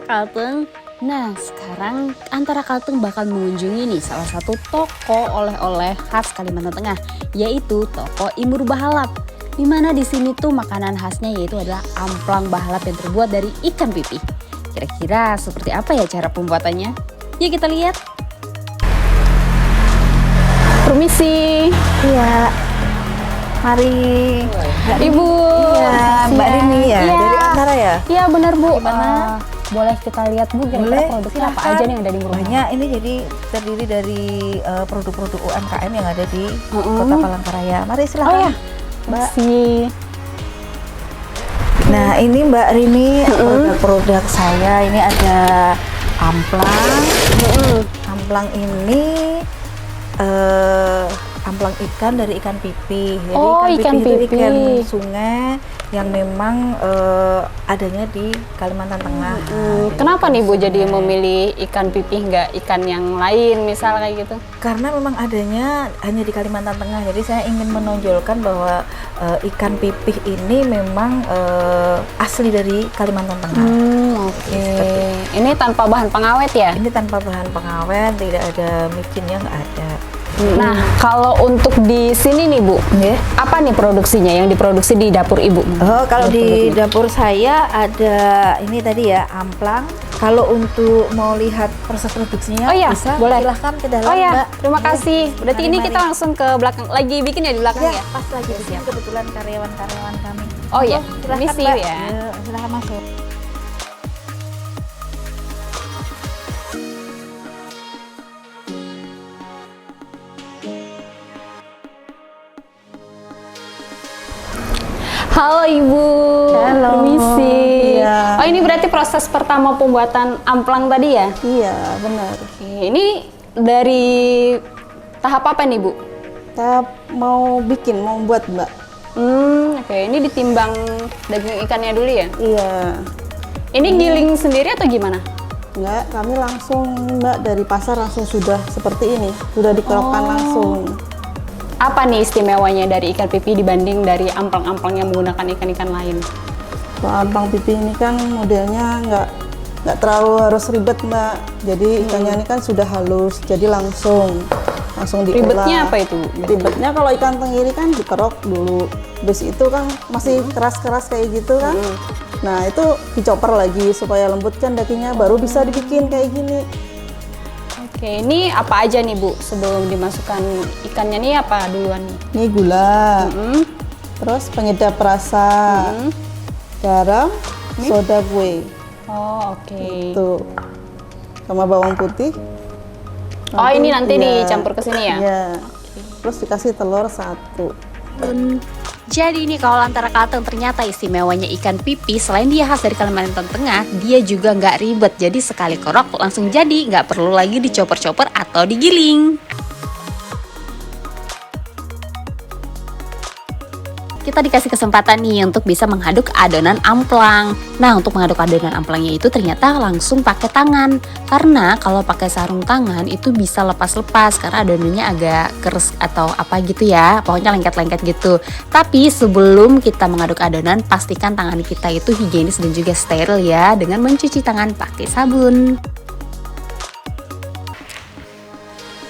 Kalteng. Nah, sekarang Antara Kalteng bakal mengunjungi nih salah satu toko oleh-oleh khas Kalimantan Tengah, yaitu toko Imur Bahalap. Di mana di sini tuh makanan khasnya yaitu adalah amplang bahalap yang terbuat dari ikan pipih. Kira-kira seperti apa ya cara pembuatannya? Yuk kita lihat. Permisi. Iya. Mari. Ibu. Iya, Mbak Rini ya. Iya. Dari Antara ya? Iya benar Bu. Gimana? Boleh kita lihat Bu, kira-kira Boleh, produknya apa silakan. aja nih yang ada di Imur Banyak, ini jadi terdiri dari produk-produk UMKM yang ada di Kota Palangkaraya. Mari silakan. Oh ya, Mbak. Sih. Nah, ini Mbak Rini produk-produk saya. Ini ada amplang. Amplang ini amplang ikan dari ikan pipih. Jadi Oh, ikan pipih itu ikan pipih. sungai yang memang adanya di Kalimantan Tengah. Kenapa nih Bu jadi memilih ikan pipih nggak ikan yang lain misal kayak gitu? Karena memang adanya hanya di Kalimantan Tengah. Jadi saya ingin menonjolkan bahwa ikan pipih ini memang asli dari Kalimantan Tengah. Oke. Ini tanpa bahan pengawet ya? Ini tanpa bahan pengawet, tidak ada micinnya, nggak ada. Nah, kalau untuk di sini nih Bu, apa nih produksinya yang diproduksi di dapur Ibu? Oh, kalau di dapur saya ada ini tadi ya, amplang. Kalau untuk mau lihat proses produksinya, Oh iya, bisa boleh. silahkan ke dalam, Oh ya, Mbak. terima kasih. Berarti Mari, ini mari. kita langsung ke belakang, lagi bikin ya di belakang Ya, ya? pas lagi di sini kebetulan karyawan-karyawan kami. Oh iya, Silahkan, permisi Mbak. ya. Yuk, silahkan masuk. Halo Ibu. Halo. Permisi. Iya. Oh ini berarti proses pertama pembuatan amplang tadi ya? Iya, benar. Oke, ini dari tahap apa nih Bu? Kita mau buat, Mbak. Oke, ini ditimbang daging ikannya dulu ya? Iya. Ini giling sendiri atau gimana? Enggak, kami langsung Mbak dari pasar langsung sudah seperti ini, sudah dikeropkan langsung. Apa nih istimewanya dari ikan pipih dibanding dari amplang-amplang yang menggunakan ikan-ikan lain? Kalau amplang pipih ini kan modelnya nggak terlalu harus ribet Mbak. Jadi ikannya ini kan sudah halus, jadi langsung diolah. Ribetnya apa itu Bu? Ribetnya kalau ikan tenggiri kan dikerok dulu, habis itu kan masih keras-keras kayak gitu kan. Nah itu dicoper lagi supaya lembut kan dagingnya, baru bisa dibikin kayak gini. Oke, ini apa aja nih Bu sebelum dimasukkan ikannya nih apa duluan nih? Ini gula, terus penyedap rasa, garam, soda kue, Oh oke. tuh, sama bawang putih. Oh ini nanti iya, dicampur ke sini ya? Iya. Terus dikasih telur 1. Jadi ini kalau Antara Kalteng ternyata istimewanya ikan pipih, selain dia khas dari Kalimantan Tengah, dia juga nggak ribet. Jadi sekali kerok langsung jadi, nggak perlu lagi dicoper-coper atau digiling. Kita dikasih kesempatan nih untuk bisa mengaduk adonan amplang. Nah, untuk mengaduk adonan amplangnya itu ternyata langsung pakai tangan. Karena kalau pakai sarung tangan itu bisa lepas-lepas karena adonannya agak keras atau apa gitu ya. Pokoknya lengket-lengket gitu. Tapi sebelum kita mengaduk adonan, pastikan tangan kita itu higienis dan juga steril ya dengan mencuci tangan pakai sabun.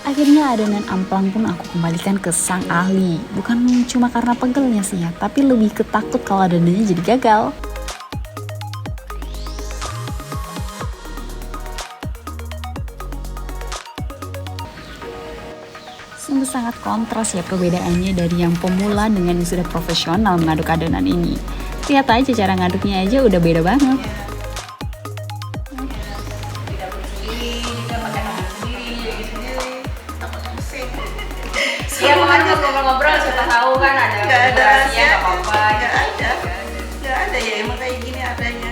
Akhirnya adonan amplang pun aku kembalikan ke sang ahli. Bukan cuma karena pegelnya sih ya, tapi lebih ketakut kalau adonannya jadi gagal. Sungguh sangat kontras ya perbedaannya dari yang pemula dengan yang sudah profesional mengaduk adonan ini. Lihat aja cara ngaduknya aja udah beda banget. Iya makanya ngobrol-ngobrol siapa tahu kan ada durasinya nggak apa-apa. Nggak ada ya emang kayak gini adanya.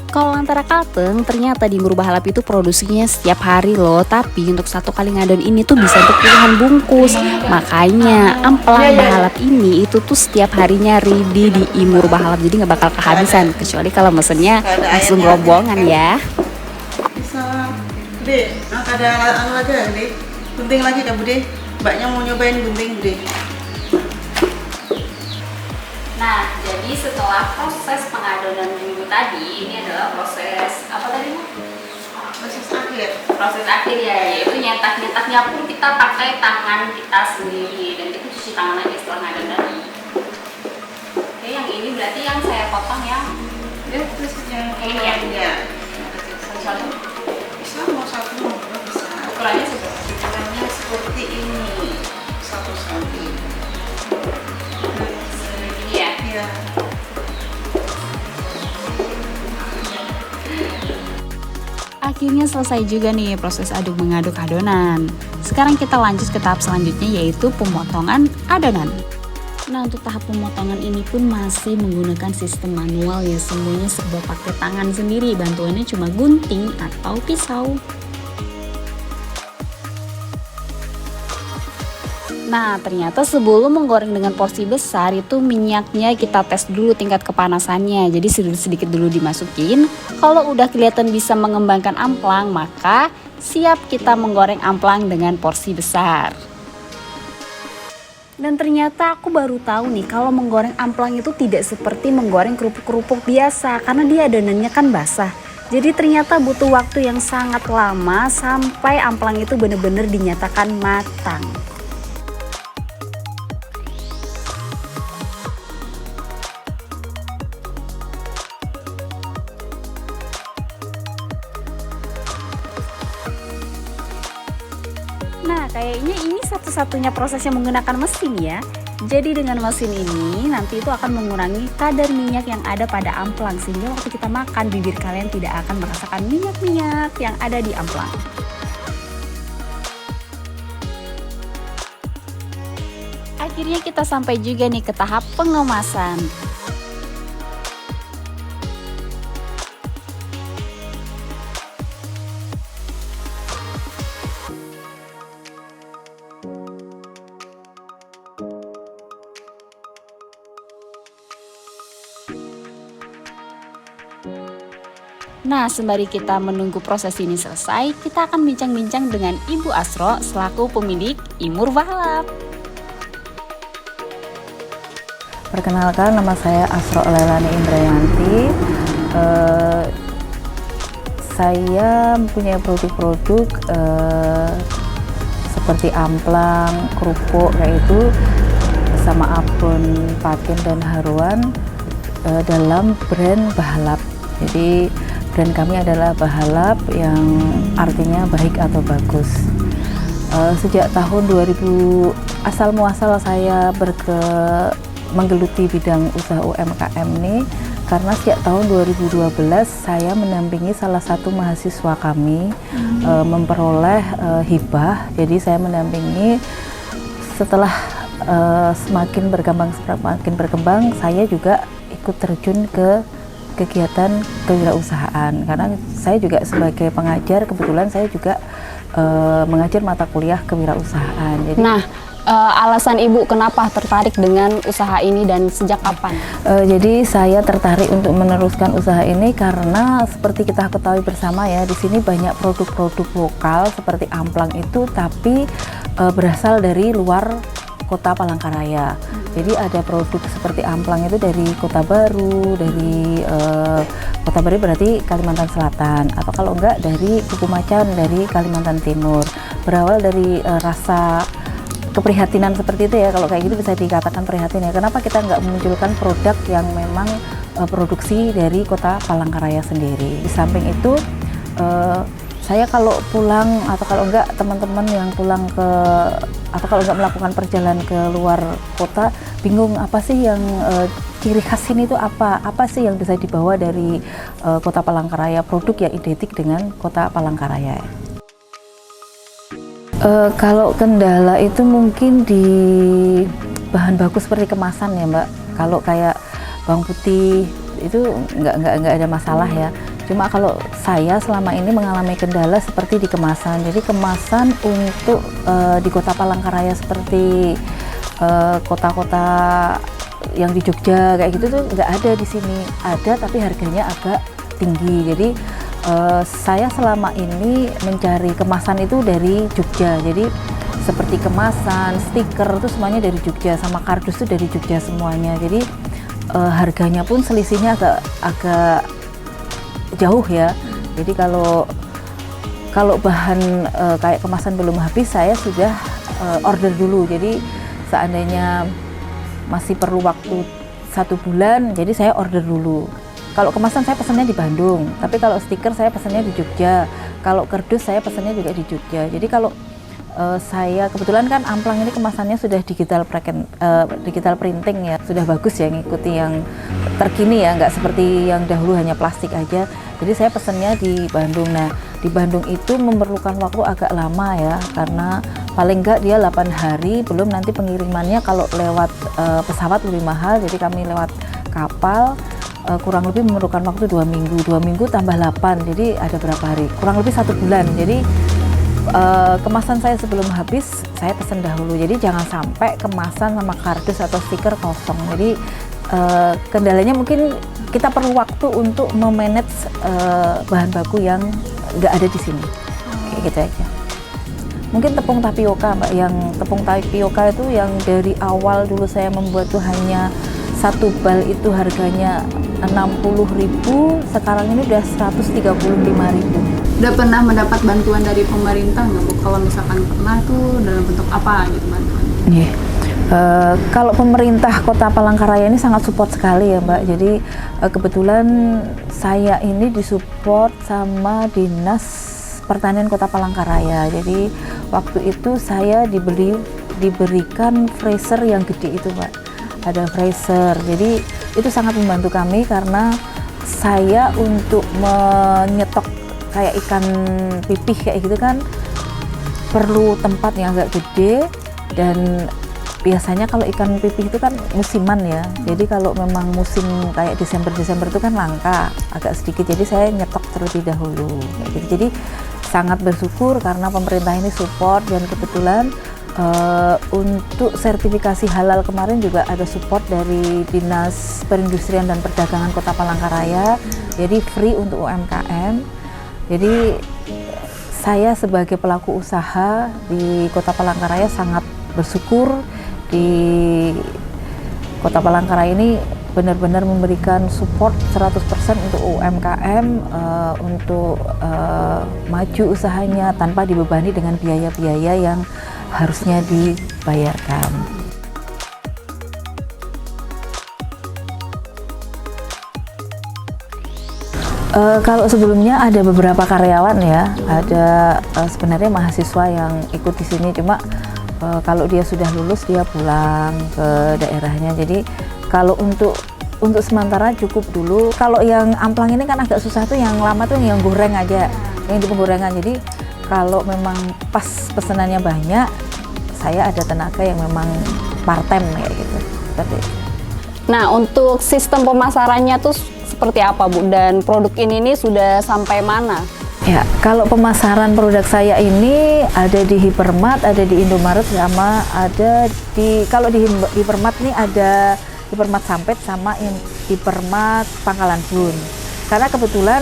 Kalau Antara Kalteng ternyata di Imur Bahalap itu produksinya setiap hari loh. Tapi untuk satu kali ngadon ini tuh bisa untuk puluhan bungkus. Makanya amplang bahalap ini itu tuh setiap harinya ready di Imur Bahalap. Jadi nggak bakal kehabisan. Kecuali kalau mesennya langsung rombongan ya. Bisa. Bude, ada anu lagi ya, Bude? Gunting lagi kan, Bude? Mbaknya mau nyobain gunting, Bude. Nah, jadi Jadi setelah proses pengadonan dulu tadi, ini adalah proses apa tadi Bu? Proses akhir ya, yaitu nyetak-nyetaknya pun kita pakai tangan kita sendiri dan kita cuci tangan aja setelah ngadon tadi. Oke, yang ini berarti yang saya potong yang Terus yang ini ya? ya. Satu-satu. Bisa mau satu mau dua bisa. Ukurannya seberapa? Ukurannya seperti ini, 1 cm. Segini ya? Ya. Akhirnya selesai juga nih proses aduk mengaduk adonan. Sekarang kita lanjut ke tahap selanjutnya yaitu pemotongan adonan. Nah, untuk tahap pemotongan ini pun masih menggunakan sistem manual ya, semuanya serba pakai tangan sendiri, bantuannya cuma gunting atau pisau. Nah, ternyata sebelum menggoreng dengan porsi besar itu minyaknya kita tes dulu tingkat kepanasannya. Jadi sedikit-sedikit dulu dimasukin. Kalau udah kelihatan bisa mengembangkan amplang, maka siap kita menggoreng amplang dengan porsi besar. Dan ternyata aku baru tahu nih kalau menggoreng amplang itu tidak seperti menggoreng kerupuk-kerupuk biasa karena dia adonannya kan basah. Jadi ternyata butuh waktu yang sangat lama sampai amplang itu benar-benar dinyatakan matang. Nah, kayaknya ini satu-satunya proses yang menggunakan mesin ya. Jadi dengan mesin ini nanti itu akan mengurangi kadar minyak yang ada pada amplang sehingga waktu kita makan bibir kalian tidak akan merasakan minyak-minyak yang ada di amplang. Akhirnya kita sampai juga nih ke tahap pengemasan. Nah, sembari kita menunggu proses ini selesai, kita akan bincang-bincang dengan Ibu Asro selaku pemilik Imur Balap. Perkenalkan, nama saya Asro Leilani Indrayanti. Saya mempunyai produk-produk seperti amplang, kerupuk kayak itu, sama abon, patin dan haruan dalam brand Bahalap. Jadi brand kami adalah Bahalap yang artinya baik atau bagus. Sejak tahun 2000 asal muasal saya menggeluti bidang usaha UMKM ini karena sejak tahun 2012 saya mendampingi salah satu mahasiswa kami memperoleh hibah. Jadi saya mendampingi setelah semakin berkembang saya juga ikut terjun ke kegiatan kewirausahaan karena saya juga sebagai pengajar, kebetulan saya juga mengajar mata kuliah kewirausahaan. Jadi, alasan Ibu kenapa tertarik dengan usaha ini dan sejak kapan? Jadi saya tertarik untuk meneruskan usaha ini karena seperti kita ketahui bersama ya, di sini banyak produk-produk lokal seperti amplang itu tapi berasal dari luar Kota Palangkaraya. Jadi ada produk seperti amplang itu dari Kota Baru, dari Kota Baru berarti Kalimantan Selatan, atau kalau enggak dari Kuku Macan dari Kalimantan Timur. Berawal dari rasa keprihatinan seperti itu ya, kalau kayak gitu bisa dikatakan prihatin ya. Kenapa kita nggak memunculkan produk yang memang produksi dari Kota Palangkaraya sendiri? Di samping itu saya kalau pulang atau kalau enggak teman-teman yang pulang ke atau kalau enggak melakukan perjalanan ke luar kota bingung apa sih yang ciri khas ini itu apa sih yang bisa dibawa dari Kota Palangkaraya, produk yang identik dengan Kota Palangkaraya. Kalau kendala itu mungkin di bahan baku seperti kemasan ya Mbak. Kalau kayak bawang putih itu nggak ada masalah ya. Cuma kalau saya selama ini mengalami kendala seperti di kemasan. Jadi kemasan untuk di Kota Palangkaraya seperti kota-kota yang di Jogja kayak gitu tuh nggak ada di sini. Ada tapi harganya agak tinggi. Jadi saya selama ini mencari kemasan itu dari Jogja. Jadi seperti kemasan, stiker itu semuanya dari Jogja, sama kardus itu dari Jogja semuanya. Jadi harganya pun selisihnya agak jauh ya. Jadi kalau bahan kayak kemasan belum habis, saya sudah order dulu. Jadi seandainya masih perlu waktu 1 bulan, jadi saya order dulu. Kalau kemasan saya pesannya di Bandung, tapi kalau stiker saya pesannya di Jogja. Kalau kardus saya pesannya juga di Jogja. Jadi kalau saya kebetulan kan amplang ini kemasannya sudah digital printing ya, sudah bagus ya, ngikuti yang terkini ya, nggak seperti yang dahulu hanya plastik aja. Jadi saya pesannya di Bandung. Nah, di Bandung itu memerlukan waktu agak lama ya, karena paling nggak dia 8 hari, belum nanti pengirimannya kalau lewat pesawat lebih mahal, jadi kami lewat kapal kurang lebih memerlukan waktu 2 minggu. 2 minggu tambah 8, jadi ada berapa hari? Kurang lebih 1 bulan. Jadi kemasan saya sebelum habis saya pesan dahulu, jadi jangan sampai kemasan sama kardus atau stiker kosong. Jadi kendalanya mungkin kita perlu waktu untuk memanage bahan baku yang nggak ada di sini, kayak gitu aja. Mungkin tepung tapioka Mbak, yang tepung tapioka itu yang dari awal dulu saya membuat tuh hanya 1 bal itu harganya 60.000, sekarang ini udah 135.000. Udah pernah mendapat bantuan dari pemerintah nggak Bu? Kalau misalkan pernah tuh dalam bentuk apa gitu bantuannya? Yeah. Kalau pemerintah Kota Palangkaraya ini sangat support sekali ya Mbak. Jadi kebetulan saya ini disupport sama Dinas Pertanian Kota Palangkaraya. Jadi waktu itu saya diberikan freezer yang gede itu Mbak. Ada freezer. Jadi itu sangat membantu kami karena saya untuk menyetok kayak ikan pipih kayak gitu kan perlu tempat yang agak gede, dan biasanya kalau ikan pipih itu kan musiman ya, jadi kalau memang musim kayak Desember itu kan langka agak sedikit, jadi saya nyetok terlebih dahulu kayak gitu. Jadi sangat bersyukur karena pemerintah ini support, dan kebetulan untuk sertifikasi halal kemarin juga ada support dari Dinas Perindustrian dan Perdagangan Kota Palangkaraya, jadi free untuk UMKM. Jadi saya sebagai pelaku usaha di Kota Palangkaraya sangat bersyukur di Kota Palangkaraya ini benar-benar memberikan support 100% untuk UMKM untuk maju usahanya tanpa dibebani dengan biaya-biaya yang harusnya dibayarkan. Kalau sebelumnya ada beberapa karyawan ya, ada sebenarnya mahasiswa yang ikut di sini, cuma kalau dia sudah lulus dia pulang ke daerahnya. Jadi kalau untuk sementara cukup dulu. Kalau yang amplang ini kan agak susah tuh, yang lama tuh yang goreng aja, yang di penggorengan. Jadi kalau memang pas pesanannya banyak, saya ada tenaga yang memang part-time kayak gitu, seperti itu. Nah, untuk sistem pemasarannya tuh seperti apa Bu? Dan produk ini sudah sampai mana? Ya, kalau pemasaran produk saya ini ada di Hypermart, ada di Indomaret, sama ada kalau di Hypermart ini ada Hypermart Sampet sama Hypermart Pangkalan Bun. Karena kebetulan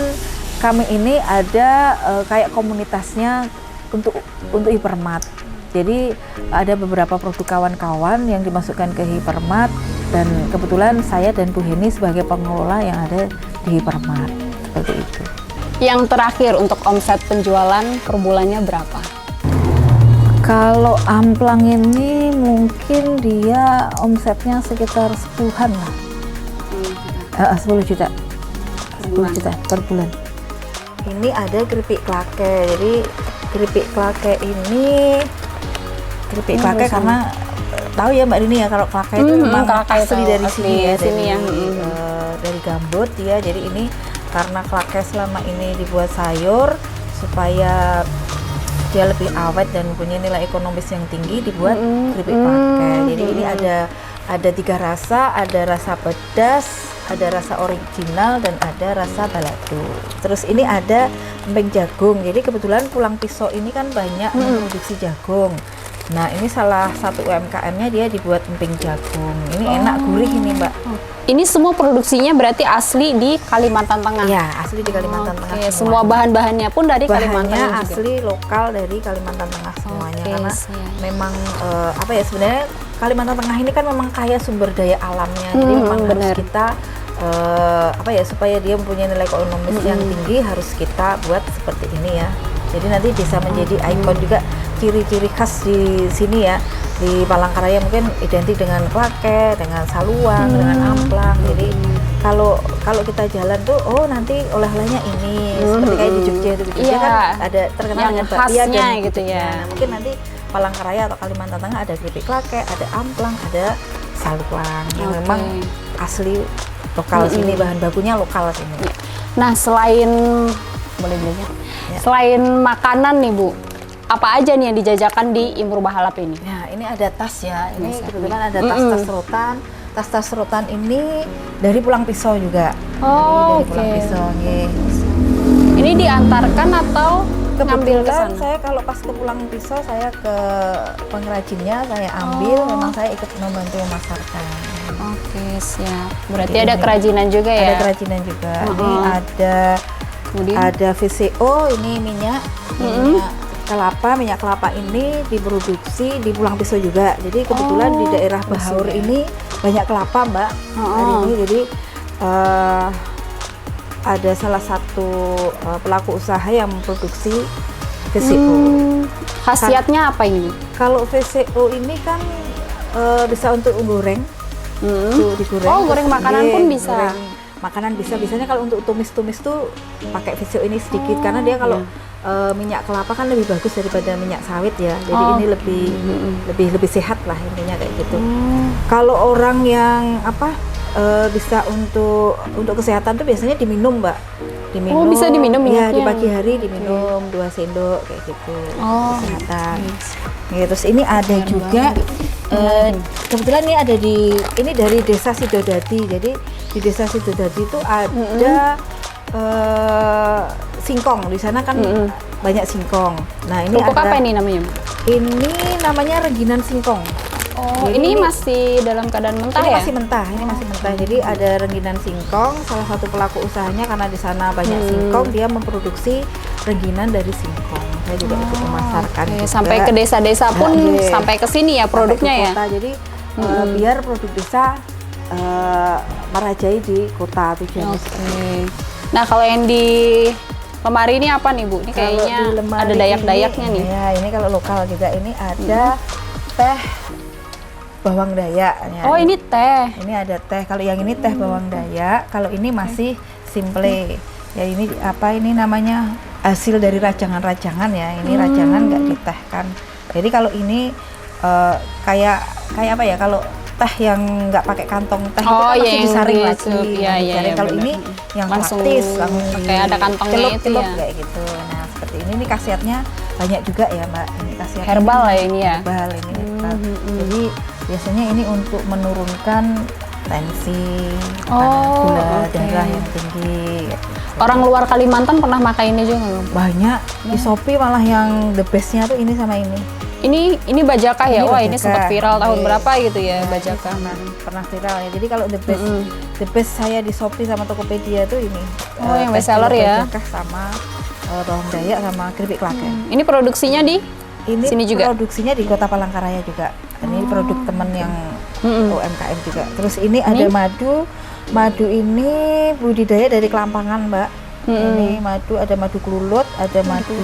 kami ini ada kayak komunitasnya untuk Hypermart. Jadi ada beberapa produk kawan-kawan yang dimasukkan ke Hypermart, dan kebetulan saya dan Bu Heni sebagai pengelola yang ada di Hypermart, seperti itu. Yang terakhir, untuk omset penjualan per bulannya berapa? Kalau amplang ini mungkin dia omsetnya sekitar 10-an lah. 10 juta. 10 juta per bulan. Ini ada keripik klake. Jadi keripik klake ini karena tahu ya Mbak Dini ya, kalau klake itu memang asli dari sini ya, dari gambut ya. Jadi ini karena klake selama ini dibuat sayur supaya dia lebih awet dan punya nilai ekonomis yang tinggi, dibuat keripik klake. Jadi ini ada 3 rasa, ada rasa pedas, ada rasa original, dan ada rasa balado. Terus ini ada emping jagung. Jadi kebetulan Pulang Pisau ini kan banyak memproduksi jagung. Nah, ini salah satu UMKM-nya dia dibuat emping jagung. Ini enak, gurih ini Mbak. Ini semua produksinya berarti asli di Kalimantan Tengah? Ya, asli di Kalimantan Tengah semua bahan-bahannya pun dari Kalimantan juga? Asli lokal dari Kalimantan Tengah semuanya. Karena memang sebenarnya Kalimantan Tengah ini kan memang kaya sumber daya alamnya, jadi memang harus kita supaya dia mempunyai nilai ekonomis yang tinggi harus kita buat seperti ini ya. Jadi nanti bisa menjadi ikon juga, ciri-ciri khas di sini ya, di Palangkaraya mungkin identik dengan klake, dengan saluang, dengan amplang. Jadi kalau kita jalan tuh, oh nanti oleh-olehnya ini, seperti kayak di Jogja itu, Jogja kan ada terkenal yang dengan bakpia khasnya dan gitu ya. Nah, mungkin nanti Palangkaraya atau Kalimantan Tengah ada keripik klake, ada amplang, ada saluang yang memang asli lokal sini, bahan bakunya lokal sini. Nah, selain selain makanan nih Bu, apa aja nih yang dijajakan di Imru Bahalap ini? Ya, ini ada tas ya. Ini kebetulan ada tas-tas rotan. Tas-tas rotan ini dari Pulang Pisau juga. Oh, Dari Pulang Pisau. Ini diantarkan atau ngambil ke Kebetulan sana? saya kalau pas ke Pulang Pisau, saya ke pengrajinnya, saya ambil. Memang saya ikut membantu memasarkan. Oke, siap. Berarti Jadi ada ini kerajinan juga ya? Ada kerajinan juga. Ini ada VCO, ini minyak kelapa ini diproduksi di Pulang Pisau juga. Jadi kebetulan di daerah Bahaur ini banyak kelapa Mbak. Hari ini jadi ada salah satu pelaku usaha yang memproduksi VCO. Khasiatnya apa ini? Kalau VCO ini kan bisa untuk goreng. Tuh, digoreng. Oh, goreng terus makanan pun bisa. goreng makanan bisa. Biasanya kalau untuk tumis-tumis tuh pakai VCO ini sedikit, karena dia kalau minyak kelapa kan lebih bagus daripada minyak sawit ya. Jadi ini lebih sehat lah intinya kayak gitu. Kalau orang yang bisa untuk kesehatan tuh biasanya diminum Mbak. Oh, bisa diminum ya, minyaknya? di pagi hari diminum 2 sendok kayak gitu. Kesehatan. Ya, terus ini ada juga kebetulan ini ada ini dari Desa Sidodadi. Jadi di Desa Sidodadi itu ada singkong. Di sana kan banyak singkong. Nah, ini Pupuk apa ini namanya? Ini namanya rengginan singkong. Oh, Jadi ini masih dalam keadaan mentah ini ya? masih mentah, ini masih mentah. Jadi ada rengginan singkong. Salah satu pelaku usahanya karena di sana banyak singkong, dia memproduksi rengginan dari singkong. Saya juga ikut memasarkan. Juga. Sampai ke desa-desa pun sampai ke sini ya produknya ya? Kota. Jadi biar produk desa merajai di kota tujuannya. Nah, kalau yang di lemari ini apa nih Bu? Ini kayaknya ada dayak-dayaknya nih. Ya, ini kalau lokal juga. Ini ada teh bawang dayak. Ya. Oh, ini teh. Ini ada teh. Kalau yang ini teh bawang dayak. Kalau ini masih simple. Ya, ini ini namanya hasil dari rajangan-rajangan ya. Ini rajangan nggak ditehkan. Jadi kalau ini kayak apa ya? Kalau teh yang nggak pakai kantong teh itu kan masih disaring lagi. Iya, kalau ini yang langsung praktis, kayak ada kantongnya itu celup ya. kayak gitu. Nah, seperti ini khasiatnya banyak juga ya Mbak. Ini khasiatnya Herbal lah ini ya. Herbal ini herbal. Jadi biasanya ini untuk menurunkan tensi, gula darah yang tinggi. Orang luar Kalimantan pernah makan ini juga nggak? Banyak di Shopee malah yang the bestnya tuh ini sama ini. Ini Bajaka ya? Ini Wah, ini Bajaka. sempat viral tahun Iya. berapa gitu ya Nah, Bajaka? ini pernah viral ya. Jadi kalau the best saya di Shopee sama Tokopedia tuh ini. Oh, yang teh best seller telur ya? Bajaka sama bawang dayak sama keripik klaken. Ini produksinya di Ini sini juga? produksinya di Kota Palangkaraya juga. Ini produk teman yang UMKM juga. Terus ini ada madu. Madu ini budidaya dari Kelampangan, Mbak. Ini madu, ada madu kelulut, ada madu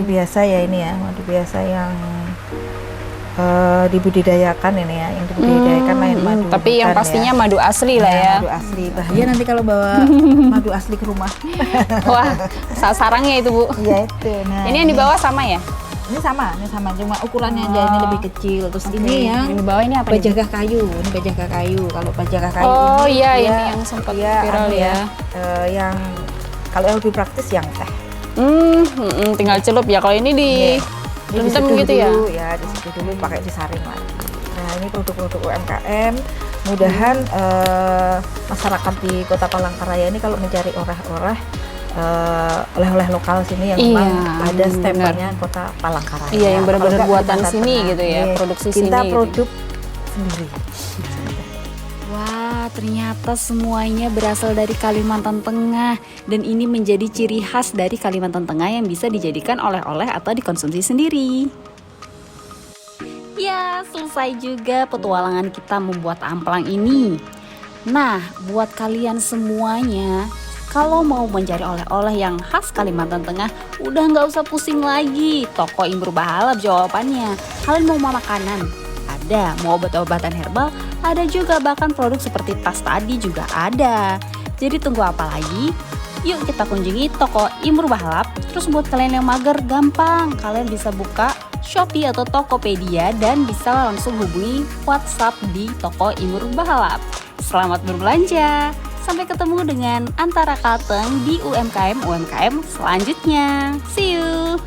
biasa ya ini ya, madu biasa yang dibudidayakan ini ya, yang dibudidayakan lain madu. Tapi yang bukan pastinya ya. madu asli lah ya. Madu asli. Bahaya nanti kalau bawa madu asli ke rumah. Wah, sarangnya itu Bu. Iya itu. Nah, Ini yang di bawah sama ya? Ini sama, cuma ukurannya aja ini lebih kecil. Terus ini yang Yang di bawah ini apa? nih? bajaka kayu. Ini bajaka kayu. Kalau bajaka kayu Oh ini iya, dia- ini yang sempat dia viral anu ya. yang kalau yang lebih praktis yang teh. Tinggal celup ya. Kalau ini di Ini rendam diseduh gitu ya? dulu, ya diseduh dulu pakai disaring lagi. Nah ini produk-produk UMKM. Mudahan masyarakat di Kota Palangkaraya ini kalau mencari oleh-oleh lokal sini yang Iya, memang ada benar. stempelnya Kota Palangkaraya. Iya, yang benar-benar Kalau nggak buatan Kalimantan sini Tengah. gitu ya, Iya, produksi kita sini gitu. produk sendiri. Wah, ternyata semuanya berasal dari Kalimantan Tengah dan ini menjadi ciri khas dari Kalimantan Tengah yang bisa dijadikan oleh-oleh atau dikonsumsi sendiri. Ya, selesai juga petualangan kita membuat amplang ini. Nah, buat kalian semuanya, kalau mau mencari oleh-oleh yang khas Kalimantan Tengah, udah nggak usah pusing lagi. Toko Imru Bahalap jawabannya. Kalian mau makanan? Ada. Mau obat-obatan herbal? Ada juga. Bahkan produk seperti tas tadi juga ada. Jadi tunggu apa lagi? Yuk kita kunjungi toko Imru Bahalap. Terus buat kalian yang mager, gampang. Kalian bisa buka Shopee atau Tokopedia dan bisa langsung hubungi WhatsApp di toko Imru Bahalap. Selamat berbelanja. Sampai ketemu dengan Antara Kalteng di UMKM selanjutnya. See you.